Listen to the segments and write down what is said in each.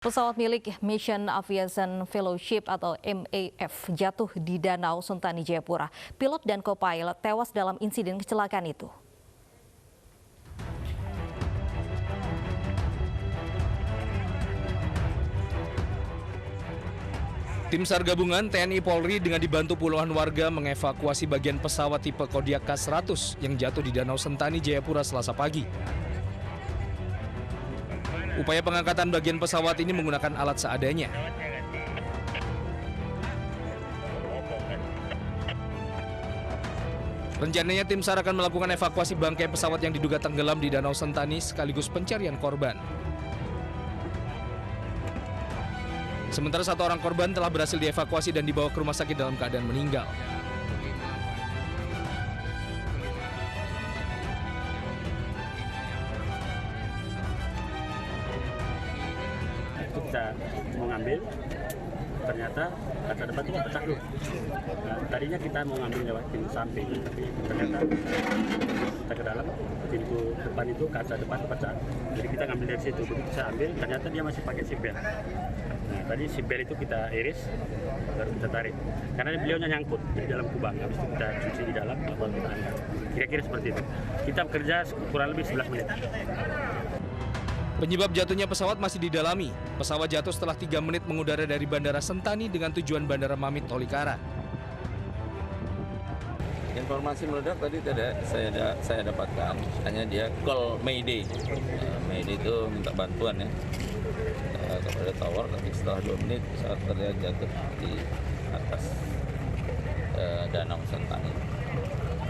Pesawat milik Mission Aviation Fellowship atau MAF jatuh di Danau Sentani, Jayapura. Pilot dan co-pilot tewas dalam insiden kecelakaan itu. Tim SAR gabungan TNI Polri dengan dibantu puluhan warga mengevakuasi bagian pesawat tipe Kodiak K100 yang jatuh di Danau Sentani, Jayapura Selasa pagi. Upaya pengangkatan bagian pesawat ini menggunakan alat seadanya. Rencananya tim SAR akan melakukan evakuasi bangkai pesawat yang diduga tenggelam di Danau Sentani sekaligus pencarian korban. Sementara satu orang korban telah berhasil dievakuasi dan dibawa ke rumah sakit dalam keadaan meninggal. Kita mau ngambil, ternyata kaca depan itu pecah dulu. Nah, tadinya kita mau ngambil lewat pintu samping, tapi ternyata kita ke dalam, pintu depan itu kaca depan pecah. Jadi kita ngambil dari situ, begitu saya ambil, ternyata dia masih pakai seat belt. Nah, tadi seat belt itu kita iris, baru kita tarik. Karena beliaunya nyangkut di dalam kubang, habis itu kita cuci di dalam, baru kita angkat. Kira-kira seperti itu. Kita bekerja kurang lebih 11 menit. Penyebab jatuhnya pesawat masih didalami. Pesawat jatuh setelah 3 menit mengudara dari Bandara Sentani dengan tujuan Bandara Mamit Tolikara. Informasi meledak tadi tidak saya dapatkan, hanya dia call Mayday. Mayday itu minta bantuan ya kepada tower, tapi setelah 2 menit pesawat terlihat jatuh di atas Danau Sentani.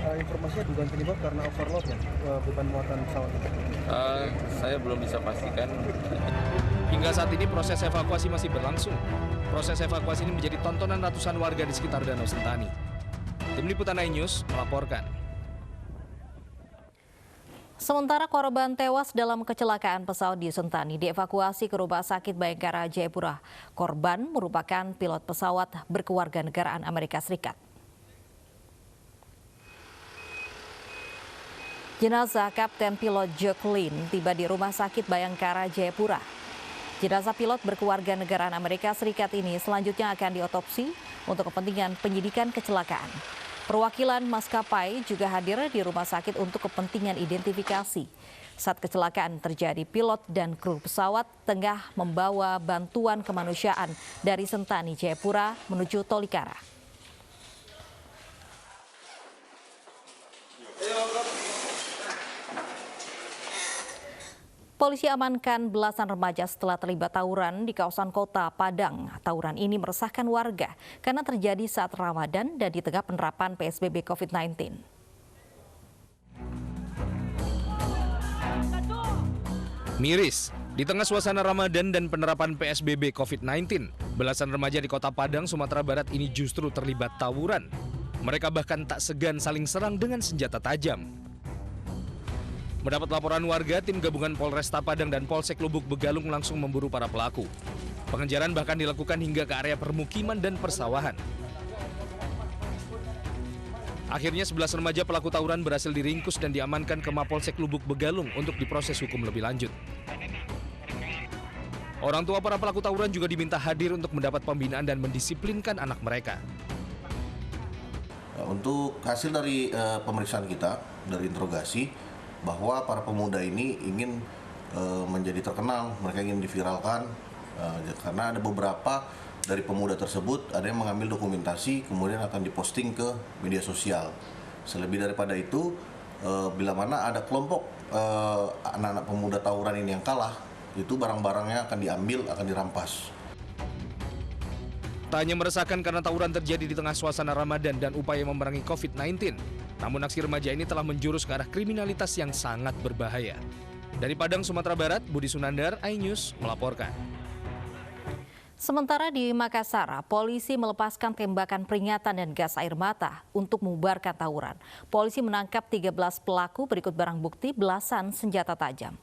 Informasinya dugaan penyebab karena overload ya, beban muatan pesawat. Saya belum bisa pastikan. Hingga saat ini proses evakuasi masih berlangsung. Proses evakuasi ini menjadi tontonan ratusan warga di sekitar Danau Sentani. Tim Liputan iNews melaporkan. Sementara korban tewas dalam kecelakaan pesawat di Sentani dievakuasi ke Rumah Sakit Bayangkara, Jayapura. Korban merupakan pilot pesawat berkewarganegaraan Amerika Serikat. Jenazah Kapten Pilot Jacqueline tiba di Rumah Sakit Bayangkara, Jayapura. Jenazah pilot berkewarganegaraan Amerika Serikat ini selanjutnya akan diotopsi untuk kepentingan penyidikan kecelakaan. Perwakilan maskapai juga hadir di rumah sakit untuk kepentingan identifikasi. Saat kecelakaan terjadi, pilot dan kru pesawat tengah membawa bantuan kemanusiaan dari Sentani, Jayapura menuju Tolikara. Polisi amankan belasan remaja setelah terlibat tawuran di kawasan Kota Padang. Tawuran ini meresahkan warga karena terjadi saat Ramadan dan di tengah penerapan PSBB COVID-19. Miris, di tengah suasana Ramadan dan penerapan PSBB COVID-19, belasan remaja di Kota Padang, Sumatera Barat ini justru terlibat tawuran. Mereka bahkan tak segan saling serang dengan senjata tajam. Mendapat laporan warga, tim gabungan Polresta Padang dan Polsek Lubuk Begalung langsung memburu para pelaku. Pengejaran bahkan dilakukan hingga ke area permukiman dan persawahan. Akhirnya 11 remaja pelaku tawuran berhasil diringkus dan diamankan ke Mapolsek Lubuk Begalung untuk diproses hukum lebih lanjut. Orang tua para pelaku tawuran juga diminta hadir untuk mendapat pembinaan dan mendisiplinkan anak mereka. Untuk hasil dari pemeriksaan kita, dari interogasi, bahwa para pemuda ini ingin menjadi terkenal, mereka ingin diviralkan, karena ada beberapa dari pemuda tersebut ada yang mengambil dokumentasi kemudian akan diposting ke media sosial. Selebih daripada itu, bila mana ada kelompok anak-anak pemuda tawuran ini yang kalah, itu barang-barangnya akan diambil, akan dirampas. Tak hanya meresahkan karena tawuran terjadi di tengah suasana Ramadan dan upaya memerangi COVID-19, namun aksi remaja ini telah menjurus ke arah kriminalitas yang sangat berbahaya. Dari Padang, Sumatera Barat, Budi Sunandar, iNews melaporkan. Sementara di Makassar, polisi melepaskan tembakan peringatan dan gas air mata untuk membubarkan tawuran. Polisi menangkap 13 pelaku berikut barang bukti belasan senjata tajam.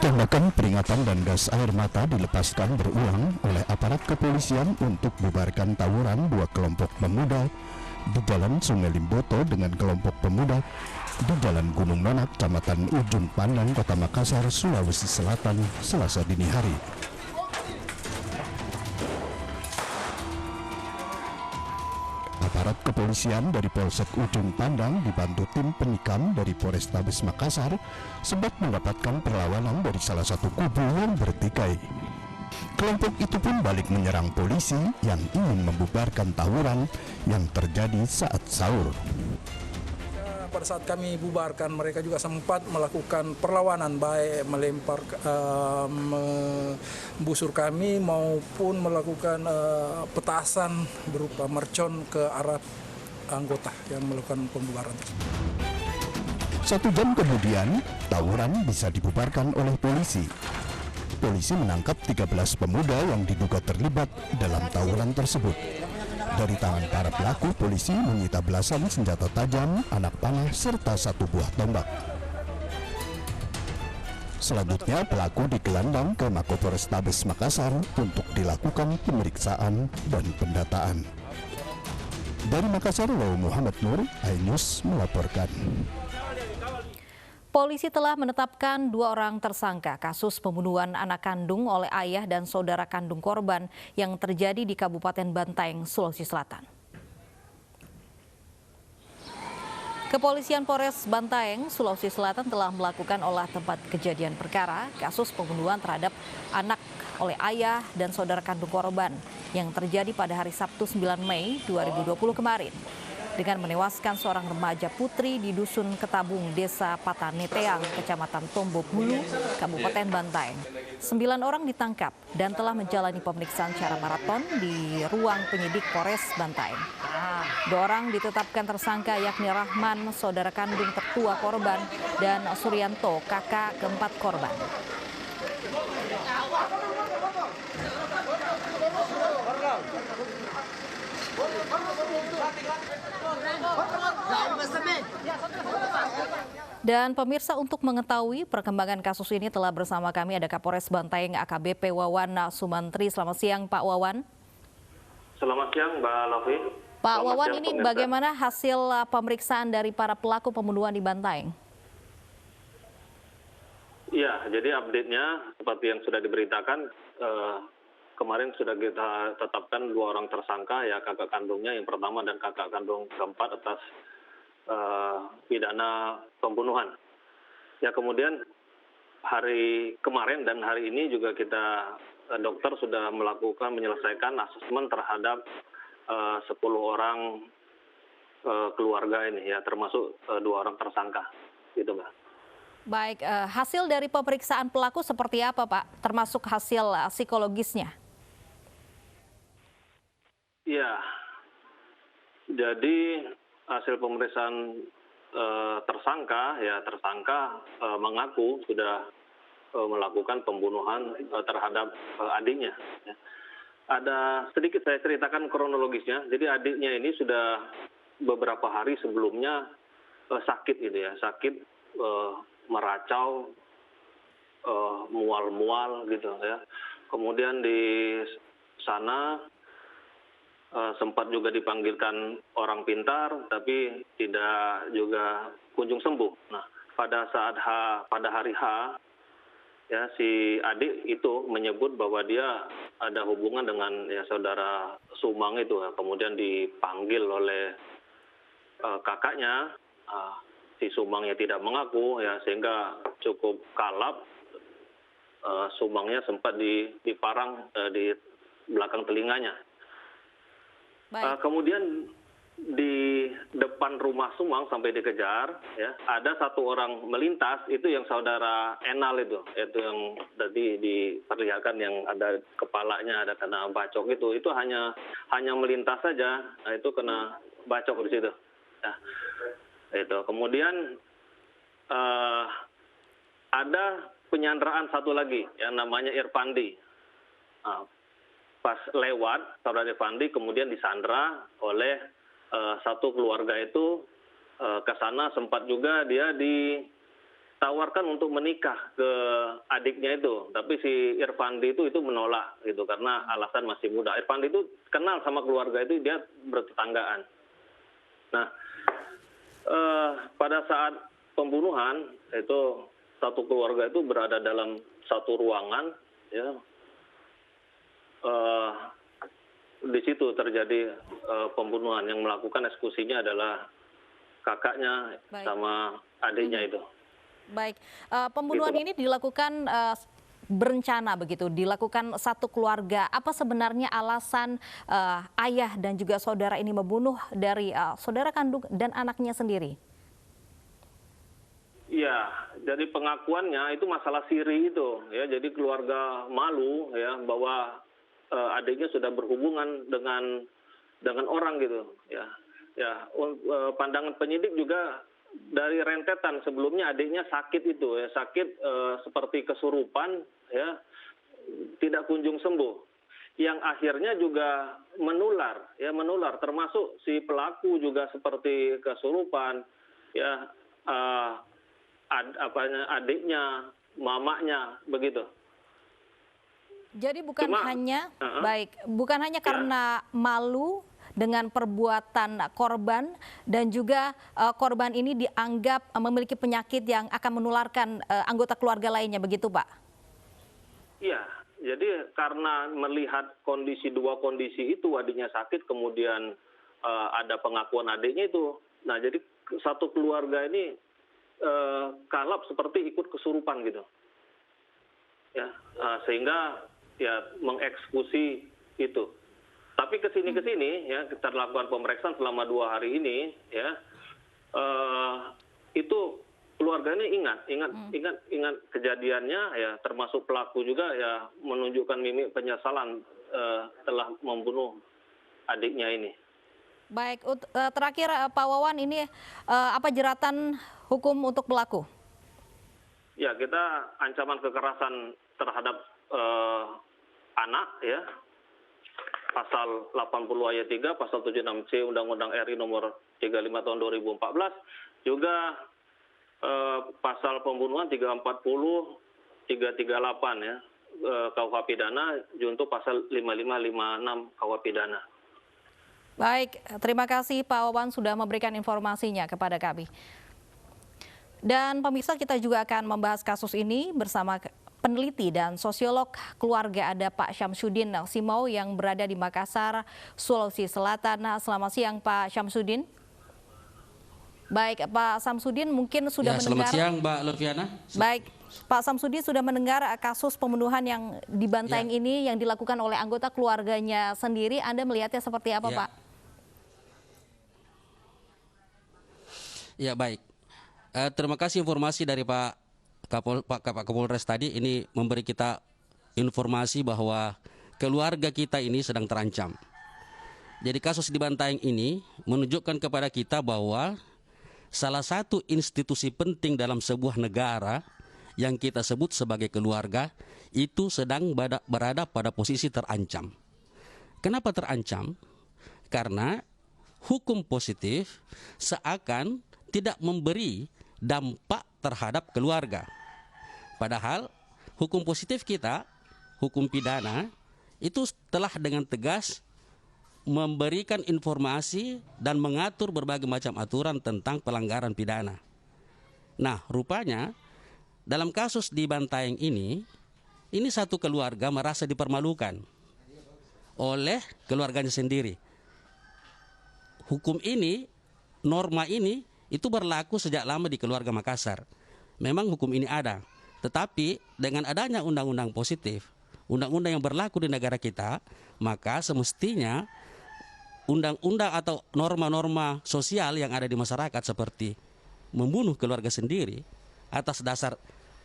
Tembakan peringatan peringatan dan gas air mata dilepaskan berulang oleh aparat kepolisian untuk bubarkan tawuran dua kelompok pemuda di Jalan Sungai Limboto dengan kelompok pemuda di Jalan Gunung Nonak, Kecamatan Ujung Pandang, Kota Makassar, Sulawesi Selatan, Selasa dini hari. Aparat kepolisian dari Polsek Ujung Pandang dibantu tim penikam dari Polrestabes Makassar sempat mendapatkan perlawanan dari salah satu kubu yang bertikai. Kelompok itu pun balik menyerang polisi yang ingin membubarkan tawuran yang terjadi saat sahur. Pada saat kami bubarkan, mereka juga sempat melakukan perlawanan, baik melempar busur kami maupun melakukan petasan berupa mercon ke arah anggota yang melakukan pembubaran. 1 jam kemudian, tawuran bisa dibubarkan oleh polisi. Polisi menangkap 13 pemuda yang diduga terlibat dalam tawuran tersebut. Dari tangan para pelaku, polisi menyita belasan senjata tajam, anak panah, serta 1 buah tombak. Selanjutnya, pelaku digelandang ke Mako Polrestabes Makassar untuk dilakukan pemeriksaan dan pendataan. Dari Makassar, Muhammad Nur, iNews melaporkan. Polisi telah menetapkan 2 orang tersangka kasus pembunuhan anak kandung oleh ayah dan saudara kandung korban yang terjadi di Kabupaten Bantaeng, Sulawesi Selatan. Kepolisian Polres Bantaeng, Sulawesi Selatan telah melakukan olah tempat kejadian perkara kasus pembunuhan terhadap anak oleh ayah dan saudara kandung korban yang terjadi pada hari Sabtu 9 Mei 2020 kemarin. Dengan menewaskan seorang remaja putri di Dusun Ketabung, Desa Pataneteang, Kecamatan Tombok Hulu, Kabupaten Bantaeng. 9 orang ditangkap dan telah menjalani pemeriksaan secara maraton di ruang penyidik Polres Bantaeng. 2 orang ditetapkan tersangka yakni Rahman, saudara kandung tertua korban, dan Suryanto, kakak keempat korban. Dan pemirsa, untuk mengetahui perkembangan kasus ini telah bersama kami ada Kapolres Bantaeng AKBP Wawan Sumantri. Selamat siang Pak Wawan. Selamat siang Mbak Lofi. Pak Wawan, ini bagaimana hasil pemeriksaan dari para pelaku pembunuhan di Bantaeng? Ya, jadi update-nya seperti yang sudah diberitakan, kemarin sudah kita tetapkan 2 orang tersangka, ya kakak kandungnya yang pertama dan kakak kandung keempat atas pidana pembunuhan. Ya, kemudian hari kemarin dan hari ini juga kita dokter sudah menyelesaikan asesmen terhadap 10 orang keluarga ini, ya termasuk 2 orang tersangka, gitu Mbak. Baik, hasil dari pemeriksaan pelaku seperti apa Pak? Termasuk hasil psikologisnya? Ya, jadi hasil pemeriksaan tersangka mengaku sudah melakukan pembunuhan terhadap adiknya. Ada sedikit saya ceritakan kronologisnya. Jadi adiknya ini sudah beberapa hari sebelumnya sakit sakit meracau, mual-mual gitu ya. Kemudian di sana sempat juga dipanggilkan orang pintar, tapi tidak juga kunjung sembuh. Nah, pada hari H, ya si adik itu menyebut bahwa dia ada hubungan dengan ya saudara Sumang itu, ya. Kemudian dipanggil oleh kakaknya, si Sumangnya tidak mengaku, ya sehingga cukup kalap. Sumangnya sempat diparang di belakang telinganya. Kemudian di depan rumah Sumang sampai dikejar, ya ada 1 orang melintas, itu yang saudara Enal itu yang tadi diperlihatkan yang ada kepalanya ada kena bacok itu hanya melintas saja, nah itu kena bacok di situ. Ya, itu kemudian ada penyanderaan 1 lagi yang namanya Irfandi. Pas lewat, saudara Irfandi kemudian disandra oleh 1 keluarga itu, ke sana sempat juga dia tawarkan untuk menikah ke adiknya itu, tapi si Irfandi itu menolak gitu karena alasan masih muda. Irfandi itu kenal sama keluarga itu, dia bertetanggaan. Nah, pada saat pembunuhan itu satu keluarga itu berada dalam satu ruangan, ya. Di situ terjadi pembunuhan. Yang melakukan eksekusinya adalah kakaknya sama adiknya itu. Baik, pembunuhan ini dilakukan berencana begitu, dilakukan satu keluarga. Apa sebenarnya alasan ayah dan juga saudara ini membunuh dari saudara kandung dan anaknya sendiri? Iya, jadi pengakuannya itu masalah siri itu, ya. Jadi keluarga malu, ya, bahwa adiknya sudah berhubungan dengan orang gitu, ya. Ya, pandangan penyidik juga dari rentetan sebelumnya adiknya sakit itu, ya, sakit seperti kesurupan, ya, tidak kunjung sembuh, yang akhirnya juga menular, ya, menular, termasuk si pelaku juga seperti kesurupan, ya, adiknya, mamanya, begitu. Jadi bukan bukan hanya karena malu dengan perbuatan korban, dan juga korban ini dianggap memiliki penyakit yang akan menularkan anggota keluarga lainnya, begitu Pak? Iya, jadi karena melihat dua kondisi itu, adiknya sakit, kemudian ada pengakuan adiknya itu, nah jadi satu keluarga ini kalap seperti ikut kesurupan gitu, ya, sehingga ya mengeksekusi itu. Tapi kesini ya, kita lakukan pemeriksaan selama 2 hari ini, ya, itu keluarga ini ingat kejadiannya, ya, termasuk pelaku juga, ya, menunjukkan mimik penyesalan telah membunuh adiknya ini. Baik, terakhir Pak Wawan, ini apa jeratan hukum untuk pelaku? Ya, kita ancaman kekerasan terhadap anak, ya, pasal 80 ayat 3, pasal 76C Undang-Undang RI nomor 35 tahun 2014, juga pasal pembunuhan 340, 338, ya, KUH pidana, junto pasal 5556 KUH pidana. Baik, terima kasih Pak Wawan sudah memberikan informasinya kepada kami. Dan pemirsa, kita juga akan membahas kasus ini bersama peneliti dan sosiolog keluarga, ada Pak Syamsuddin Simau yang berada di Makassar, Sulawesi Selatan. Selamat siang Pak Syamsuddin. Baik, Pak Syamsuddin mungkin sudah mendengar. Selamat siang Mbak Loviana. Baik, Pak Syamsuddin sudah mendengar kasus pembunuhan yang di Bantaeng ini yang dilakukan oleh anggota keluarganya sendiri. Anda melihatnya seperti apa, Pak? Ya, baik. Terima kasih informasi dari Pak Kapolres tadi. Ini memberi kita informasi bahwa keluarga kita ini sedang terancam. Jadi kasus di Bantaeng ini menunjukkan kepada kita bahwa salah satu institusi penting dalam sebuah negara yang kita sebut sebagai keluarga itu sedang berada pada posisi terancam. Kenapa terancam? Karena hukum positif seakan tidak memberi dampak terhadap keluarga. Padahal hukum positif kita, hukum pidana, itu telah dengan tegas memberikan informasi dan mengatur berbagai macam aturan tentang pelanggaran pidana. Nah, rupanya dalam kasus di Bantaeng ini satu keluarga merasa dipermalukan oleh keluarganya sendiri. Hukum ini, norma ini, itu berlaku sejak lama di keluarga Makassar. Memang hukum ini ada, tetapi dengan adanya undang-undang positif, undang-undang yang berlaku di negara kita, maka semestinya undang-undang atau norma-norma sosial yang ada di masyarakat seperti membunuh keluarga sendiri atas dasar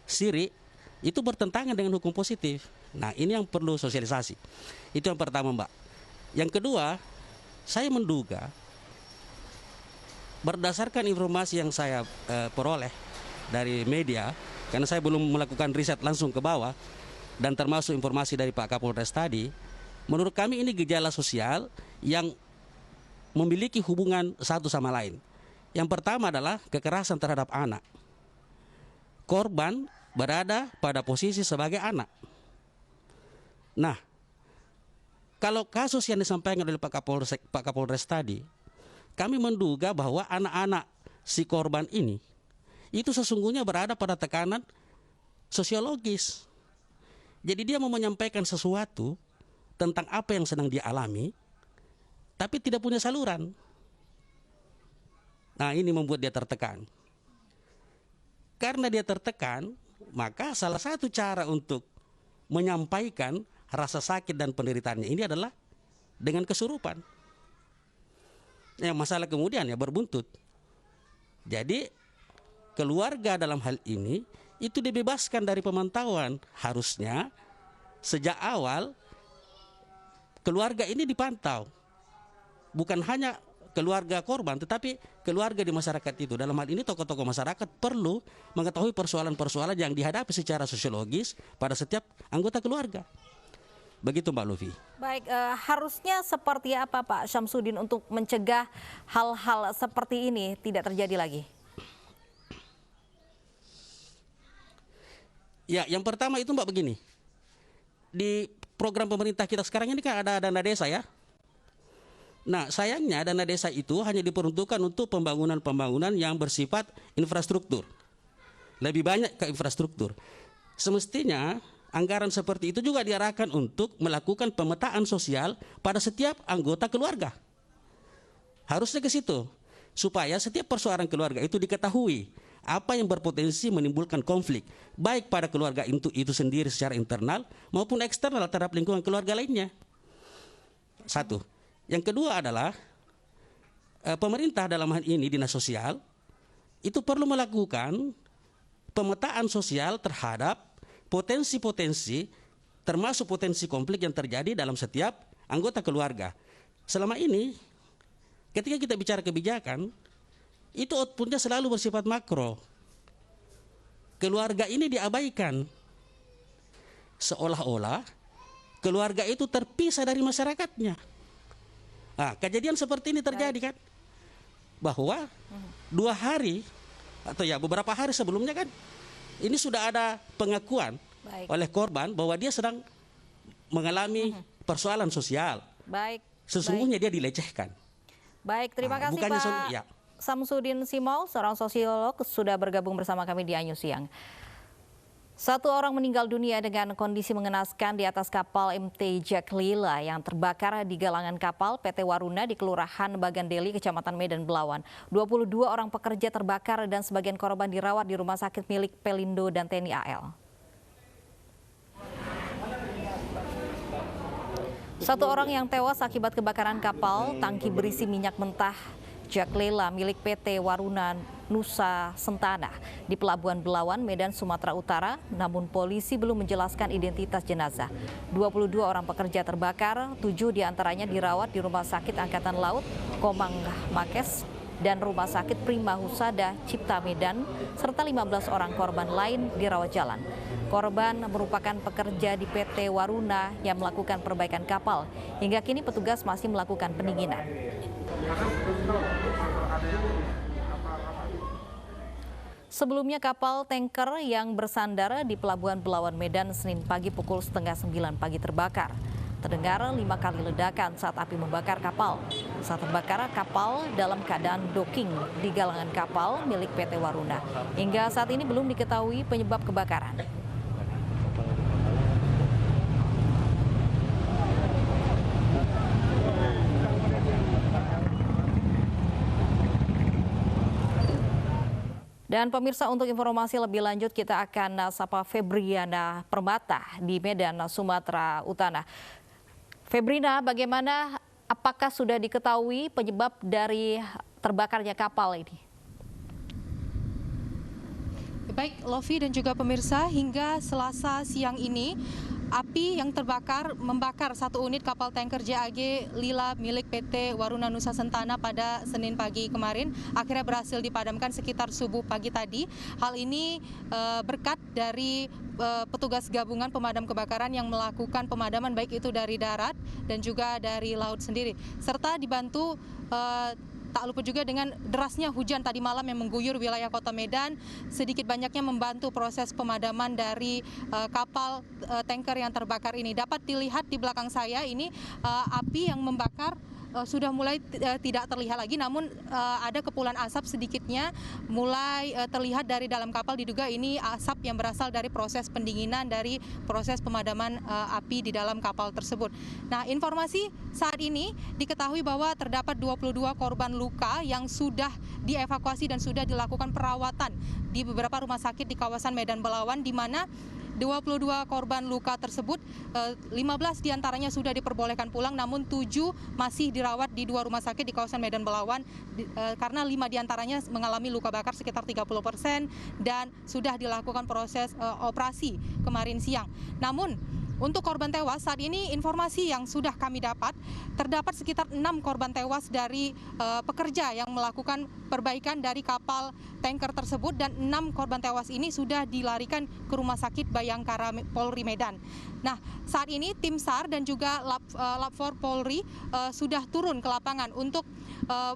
syirik itu bertentangan dengan hukum positif. Nah, ini yang perlu sosialisasi. Itu yang pertama, Mbak. Yang kedua, saya menduga berdasarkan informasi yang saya peroleh dari media, karena saya belum melakukan riset langsung ke bawah, dan termasuk informasi dari Pak Kapolres tadi, menurut kami ini gejala sosial yang memiliki hubungan satu sama lain. Yang pertama adalah kekerasan terhadap anak. korban berada pada posisi sebagai anak. Nah, kalau kasus yang disampaikan oleh Pak Kapolres tadi, kami menduga bahwa anak-anak si korban ini itu sesungguhnya berada pada tekanan sosiologis. Jadi dia mau menyampaikan sesuatu tentang apa yang sedang dia alami, tapi tidak punya saluran. Nah, ini membuat dia tertekan. Karena dia tertekan, maka salah satu cara untuk menyampaikan rasa sakit dan penderitaannya ini adalah dengan kesurupan. Masalah kemudian ya berbuntut. Jadi keluarga dalam hal ini itu dibebaskan dari pemantauan. Harusnya sejak awal keluarga ini dipantau. Bukan hanya keluarga korban, tetapi keluarga di masyarakat itu. Dalam hal ini tokoh-tokoh masyarakat perlu mengetahui persoalan-persoalan yang dihadapi secara sosiologis pada setiap anggota keluarga. Begitu Mbak Lufi. Baik, harusnya seperti apa Pak Syamsuddin untuk mencegah hal-hal seperti ini tidak terjadi lagi? Ya, yang pertama itu Mbak begini. Di program pemerintah kita sekarang ini kan ada dana desa ya. Nah, sayangnya dana desa itu hanya diperuntukkan untuk pembangunan-pembangunan yang bersifat infrastruktur. Lebih banyak ke infrastruktur. Semestinya anggaran seperti itu juga diarahkan untuk melakukan pemetaan sosial pada setiap anggota keluarga. Harusnya ke situ, supaya setiap persoalan keluarga itu diketahui apa yang berpotensi menimbulkan konflik, baik pada keluarga itu sendiri secara internal maupun eksternal terhadap lingkungan keluarga lainnya. Satu. Yang kedua adalah pemerintah dalam hal ini dinas sosial itu perlu melakukan pemetaan sosial terhadap potensi-potensi termasuk potensi konflik yang terjadi dalam setiap anggota keluarga. Selama ini ketika kita bicara kebijakan itu outputnya selalu bersifat makro. Keluarga ini diabaikan. Seolah-olah keluarga itu terpisah dari masyarakatnya. Nah, kejadian seperti ini terjadi kan, bahwa 2 hari atau ya beberapa hari sebelumnya kan, ini sudah ada pengakuan oleh korban bahwa dia sedang mengalami persoalan sosial. Sesungguhnya dia dilecehkan. Baik, terima kasih Pak Syamsuddin Simol, seorang sosiolog sudah bergabung bersama kami di Anyu Siang. 1 orang meninggal dunia dengan kondisi mengenaskan di atas kapal MT Jack Lila yang terbakar di galangan kapal PT Waruna di Kelurahan Bagandeli, Kecamatan Medan Belawan. 22 orang pekerja terbakar dan sebagian korban dirawat di rumah sakit milik Pelindo dan TNI AL. 1 orang yang tewas akibat kebakaran kapal tangki berisi minyak mentah Jack Lila milik PT Waruna Nusa Sentana di Pelabuhan Belawan, Medan, Sumatera Utara. Namun polisi belum menjelaskan identitas jenazah. 22 orang pekerja terbakar, 7 diantaranya dirawat di Rumah Sakit Angkatan Laut Komang Makes dan Rumah Sakit Prima Husada Cipta Medan, serta 15 orang korban lain dirawat jalan. Korban merupakan pekerja di PT Waruna yang melakukan perbaikan kapal. Hingga kini petugas masih melakukan pendinginan. Sebelumnya kapal tanker yang bersandar di Pelabuhan Belawan Medan Senin pagi pukul 8:30 pagi terbakar. Terdengar 5 kali ledakan saat api membakar kapal. Saat terbakar, kapal dalam keadaan docking di galangan kapal milik PT Waruna. Hingga saat ini belum diketahui penyebab kebakaran. Dan pemirsa, untuk informasi lebih lanjut kita akan sapa Febriana Permata di Medan, Sumatera Utara. Febrina, bagaimana, apakah sudah diketahui penyebab dari terbakarnya kapal ini? Baik, Lofi dan juga pemirsa, hingga Selasa siang ini api yang terbakar membakar 1 unit kapal tanker JAG Lila milik PT Waruna Nusa Sentana pada Senin pagi kemarin akhirnya berhasil dipadamkan sekitar subuh pagi tadi. Hal ini berkat dari petugas gabungan pemadam kebakaran yang melakukan pemadaman baik itu dari darat dan juga dari laut sendiri, serta dibantu tak lupa juga dengan derasnya hujan tadi malam yang mengguyur wilayah Kota Medan, sedikit banyaknya membantu proses pemadaman dari kapal tanker yang terbakar ini. Dapat dilihat di belakang saya ini api yang membakar sudah mulai tidak terlihat lagi, namun ada kepulan asap sedikitnya mulai terlihat dari dalam kapal. Diduga ini asap yang berasal dari proses pendinginan dari proses pemadaman api di dalam kapal tersebut. Nah, informasi saat ini diketahui bahwa terdapat 22 korban luka yang sudah dievakuasi dan sudah dilakukan perawatan di beberapa rumah sakit di kawasan Medan Belawan, di mana 22 korban luka tersebut, 15 diantaranya sudah diperbolehkan pulang, namun 7 masih dirawat di 2 rumah sakit di kawasan Medan Belawan karena 5 diantaranya mengalami luka bakar sekitar 30% dan sudah dilakukan proses operasi kemarin siang. Namun untuk korban tewas saat ini informasi yang sudah kami dapat, terdapat sekitar 6 korban tewas dari pekerja yang melakukan perbaikan dari kapal tanker tersebut, dan 6 korban tewas ini sudah dilarikan ke Rumah Sakit Bayangkara Polri Medan. Nah, saat ini tim SAR dan juga Lab 4 Polri sudah turun ke lapangan untuk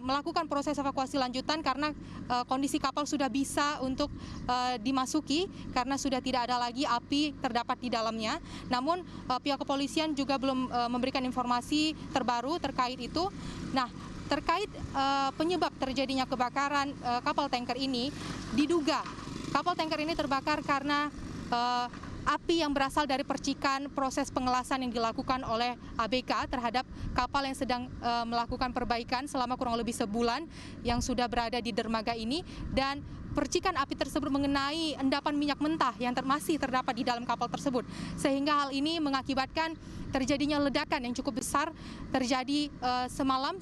melakukan proses evakuasi lanjutan karena kondisi kapal sudah bisa untuk dimasuki karena sudah tidak ada lagi api terdapat di dalamnya. Namun pihak kepolisian juga belum memberikan informasi terbaru terkait itu. Nah, terkait penyebab terjadinya kebakaran kapal tanker ini, diduga kapal tanker ini terbakar karena api yang berasal dari percikan proses pengelasan yang dilakukan oleh ABK terhadap kapal yang sedang melakukan perbaikan selama kurang lebih sebulan yang sudah berada di dermaga ini, dan percikan api tersebut mengenai endapan minyak mentah yang masih terdapat di dalam kapal tersebut, sehingga hal ini mengakibatkan terjadinya ledakan yang cukup besar terjadi semalam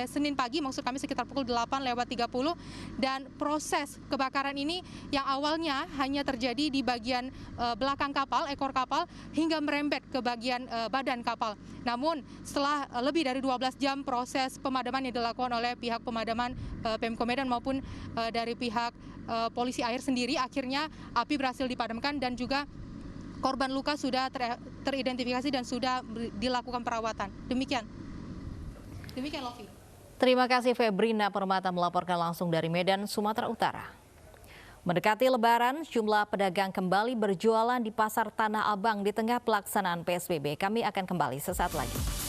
Senin pagi, maksud kami sekitar pukul 8:30, dan proses kebakaran ini yang awalnya hanya terjadi di bagian belakang kapal, ekor kapal, hingga merembet ke bagian badan kapal. Namun setelah lebih dari 12 jam proses pemadaman yang dilakukan oleh pihak pemadaman Pemko Medan maupun dari pihak polisi air sendiri, akhirnya api berhasil dipadamkan dan juga korban luka sudah teridentifikasi dan sudah dilakukan perawatan. Demikian Lofi. Terima kasih Febrina Permata melaporkan langsung dari Medan, Sumatera Utara. Mendekati Lebaran, jumlah pedagang kembali berjualan di Pasar Tanah Abang di tengah pelaksanaan PSBB. Kami akan kembali sesaat lagi.